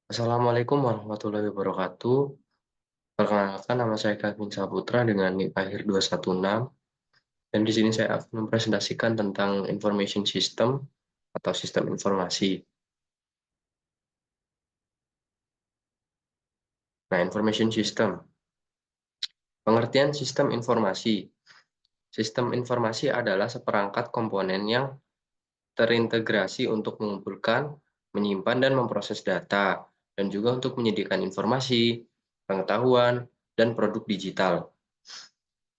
Assalamualaikum warahmatullahi wabarakatuh. Perkenalkan nama saya Kevin Saputra dengan NIK akhir 216 dan di sini saya akan mempresentasikan tentang information system atau sistem informasi. Nah, information system. Pengertian sistem informasi. Sistem informasi adalah seperangkat komponen yang terintegrasi untuk mengumpulkan, menyimpan dan memproses data dan juga untuk menyediakan informasi, pengetahuan, dan produk digital.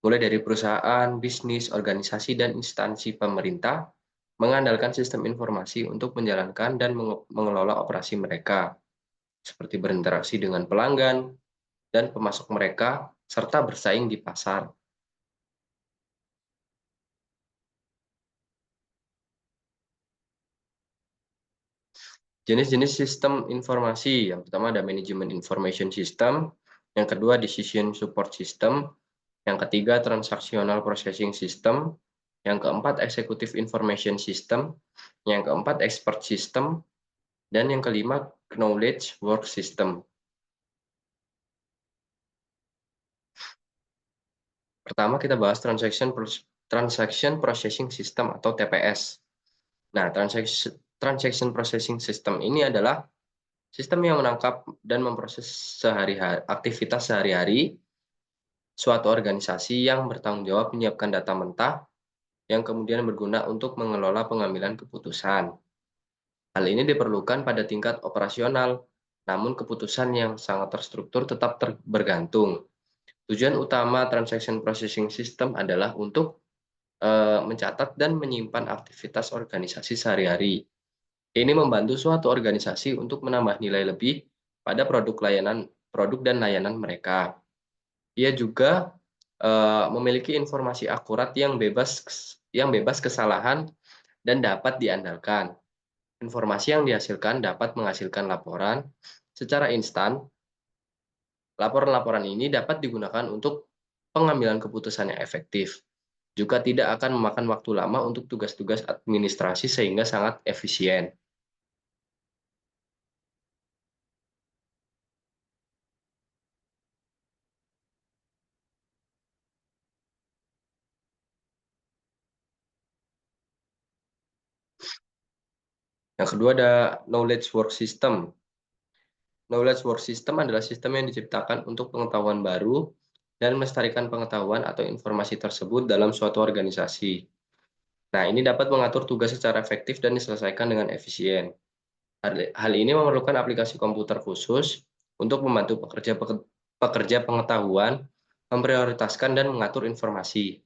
Mulai dari perusahaan, bisnis, organisasi, dan instansi pemerintah, mengandalkan sistem informasi untuk menjalankan dan mengelola operasi mereka, seperti berinteraksi dengan pelanggan dan pemasok mereka, serta bersaing di pasar. Jenis-jenis sistem informasi, yang pertama ada manajemen information system, yang kedua decision support system, yang ketiga transactional processing system, yang keempat executive information system, yang keempat expert system, dan yang kelima, knowledge work system. Pertama kita bahas transaction processing system atau TPS. Nah, transaction processing system ini adalah sistem yang menangkap dan memproses aktivitas sehari-hari suatu organisasi yang bertanggung jawab menyiapkan data mentah yang kemudian berguna untuk mengelola pengambilan keputusan. Hal ini diperlukan pada tingkat operasional, namun keputusan yang sangat terstruktur tetap bergantung. Tujuan utama transaction processing system adalah untuk mencatat dan menyimpan aktivitas organisasi sehari-hari. Ini membantu suatu organisasi untuk menambah nilai lebih pada produk dan layanan mereka. Ia juga memiliki informasi akurat yang bebas kesalahan dan dapat diandalkan. Informasi yang dihasilkan dapat menghasilkan laporan secara instan. Laporan-laporan ini dapat digunakan untuk pengambilan keputusan yang efektif. Juga tidak akan memakan waktu lama untuk tugas-tugas administrasi sehingga sangat efisien. Yang kedua ada knowledge work system. Knowledge work system adalah sistem yang diciptakan untuk pengetahuan baru dan melestarikan pengetahuan atau informasi tersebut dalam suatu organisasi. Nah, ini dapat mengatur tugas secara efektif dan diselesaikan dengan efisien. Hal ini memerlukan aplikasi komputer khusus untuk membantu pekerja pengetahuan memprioritaskan dan mengatur informasi.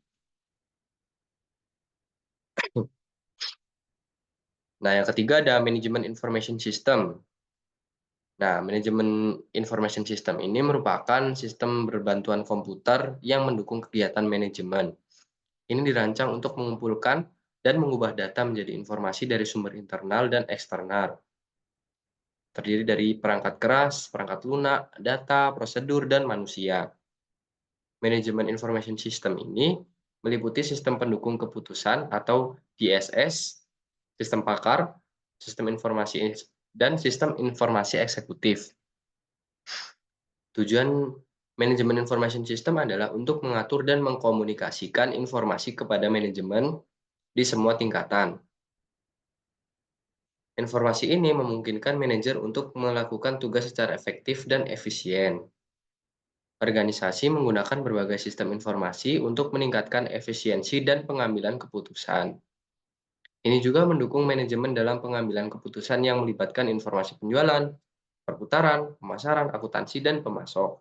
Nah, yang ketiga ada manajemen information system. Nah, manajemen information system ini merupakan sistem berbantuan komputer yang mendukung kegiatan manajemen. Ini dirancang untuk mengumpulkan dan mengubah data menjadi informasi dari sumber internal dan eksternal. Terdiri dari perangkat keras, perangkat lunak, data, prosedur, dan manusia. Manajemen information system ini meliputi sistem pendukung keputusan atau DSS, sistem pakar, sistem informasi dan sistem informasi eksekutif. Tujuan manajemen information system adalah untuk mengatur dan mengkomunikasikan informasi kepada manajemen di semua tingkatan. Informasi ini memungkinkan manajer untuk melakukan tugas secara efektif dan efisien. Organisasi menggunakan berbagai sistem informasi untuk meningkatkan efisiensi dan pengambilan keputusan. Ini juga mendukung manajemen dalam pengambilan keputusan yang melibatkan informasi penjualan, perputaran, pemasaran, akuntansi, dan pemasok.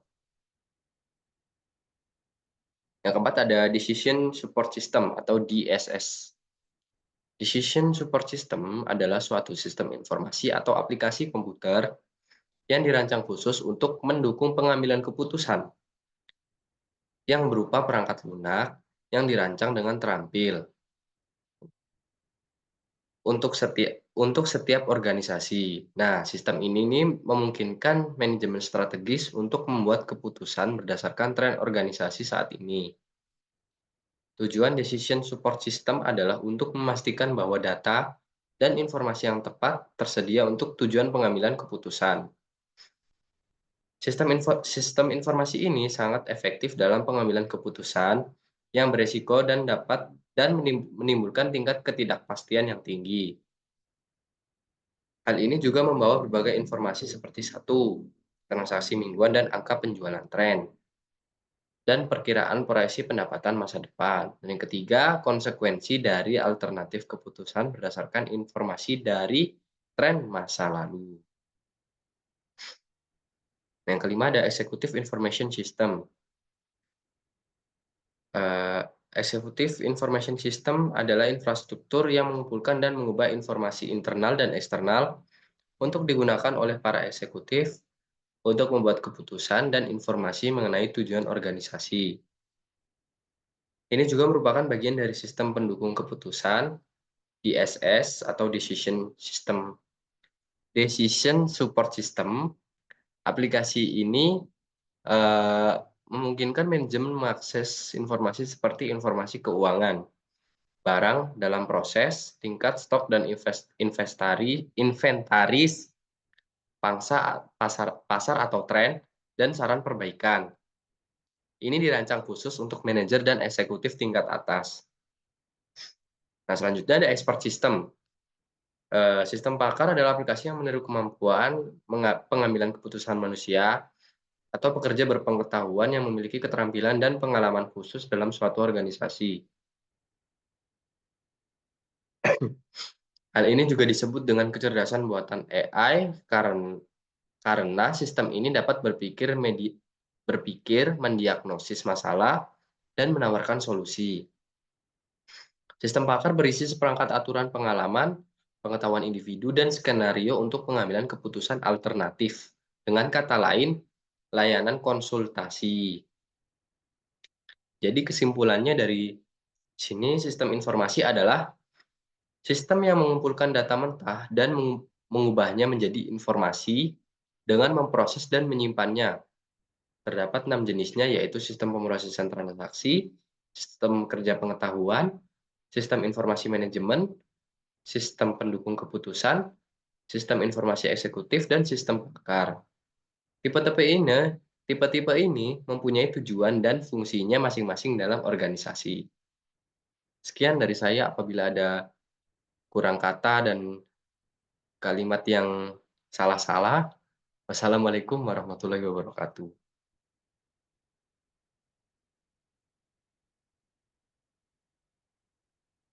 Yang keempat ada Decision Support System atau DSS. Decision Support System adalah suatu sistem informasi atau aplikasi komputer yang dirancang khusus untuk mendukung pengambilan keputusan yang berupa perangkat lunak yang dirancang dengan terampil untuk setiap organisasi. Nah, sistem ini nih memungkinkan manajemen strategis untuk membuat keputusan berdasarkan tren organisasi saat ini. Tujuan Decision Support System adalah untuk memastikan bahwa data dan informasi yang tepat tersedia untuk tujuan pengambilan keputusan. Sistem informasi ini sangat efektif dalam pengambilan keputusan yang beresiko dan menimbulkan tingkat ketidakpastian yang tinggi. Hal ini juga membawa berbagai informasi seperti satu, transaksi mingguan dan angka penjualan tren, dan perkiraan proyeksi pendapatan masa depan. Dan yang ketiga, konsekuensi dari alternatif keputusan berdasarkan informasi dari tren masa lalu. Yang kelima ada Executive Information System. Eee, Executive Information System adalah infrastruktur yang mengumpulkan dan mengubah informasi internal dan eksternal untuk digunakan oleh para eksekutif untuk membuat keputusan dan informasi mengenai tujuan organisasi. Ini juga merupakan bagian dari sistem pendukung keputusan, DSS atau Decision Support System. Aplikasi ini eee, memungkinkan manajemen mengakses informasi seperti informasi keuangan, barang dalam proses, tingkat stok dan inventaris, pasar pasar atau tren, dan saran perbaikan. Ini dirancang khusus untuk manajer dan eksekutif tingkat atas. Nah, selanjutnya ada expert system. Sistem pakar adalah aplikasi yang meniru kemampuan pengambilan keputusan manusia atau pekerja berpengetahuan yang memiliki keterampilan dan pengalaman khusus dalam suatu organisasi. Hal ini juga disebut dengan kecerdasan buatan AI karena sistem ini dapat berpikir, mendiagnosis masalah, dan menawarkan solusi. Sistem pakar berisi seperangkat aturan pengalaman, pengetahuan individu, dan skenario untuk pengambilan keputusan alternatif. Dengan kata lain, layanan konsultasi. Jadi kesimpulannya dari sini, sistem informasi adalah sistem yang mengumpulkan data mentah dan mengubahnya menjadi informasi dengan memproses dan menyimpannya. Terdapat 6 jenisnya, yaitu sistem pemrosesan transaksi, sistem kerja pengetahuan, sistem informasi manajemen, sistem pendukung keputusan, sistem informasi eksekutif, dan sistem pakar. Tipe-tipe ini Tipe-tipe ini mempunyai tujuan dan fungsinya masing-masing dalam organisasi. Sekian dari saya, apabila ada kurang kata dan kalimat yang salah-salah, wassalamualaikum warahmatullahi wabarakatuh.